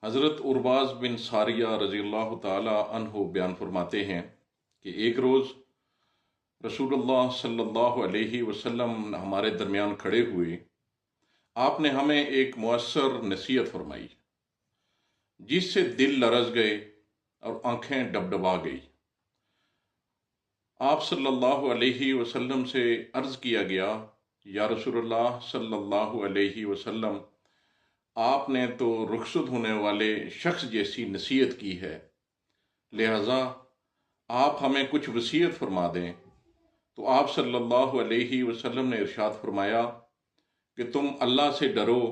حضرت ارباز بن ساریہ رضی اللہ تعالی عنہ بیان فرماتے ہیں کہ ایک روز رسول اللہ صلی اللہ علیہ وسلم ہمارے درمیان کھڑے ہوئے. آپ نے ہمیں ایک مؤثر نصیحت فرمائی جس سے دل لرز گئے اور آنکھیں ڈبڈبا گئی. آپ صلی اللہ علیہ وسلم سے عرض کیا گیا، یا رسول اللہ صلی اللہ علیہ وسلم، آپ نے تو رخصت ہونے والے شخص جیسی نصیحت کی ہے، لہذا آپ ہمیں کچھ وصیت فرما دیں. تو آپ صلی اللہ علیہ وسلم نے ارشاد فرمایا کہ تم اللہ سے ڈرو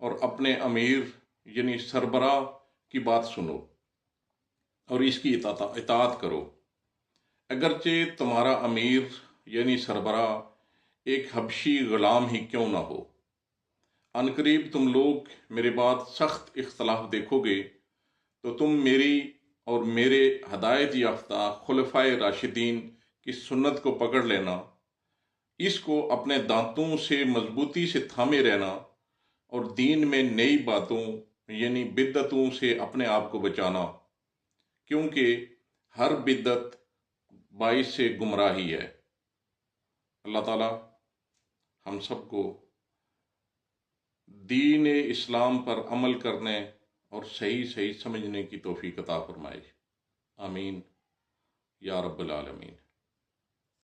اور اپنے امیر یعنی سربراہ کی بات سنو اور اس کی اطاعت کرو، اگرچہ تمہارا امیر یعنی سربراہ ایک حبشی غلام ہی کیوں نہ ہو. عنقریب تم لوگ میرے بعد سخت اختلاف دیکھو گے تو تم میری اور میرے ہدایت یافتہ خلفائے راشدین کی سنت کو پکڑ لینا، اس کو اپنے دانتوں سے مضبوطی سے تھامے رہنا اور دین میں نئی باتوں یعنی بدعتوں سے اپنے آپ کو بچانا، کیونکہ ہر بدعت باعث سے گمراہی ہے. اللہ تعالی ہم سب کو دین اسلام پر عمل کرنے اور صحیح سمجھنے کی توفیق عطا فرمائے. آمین یا رب العالمین.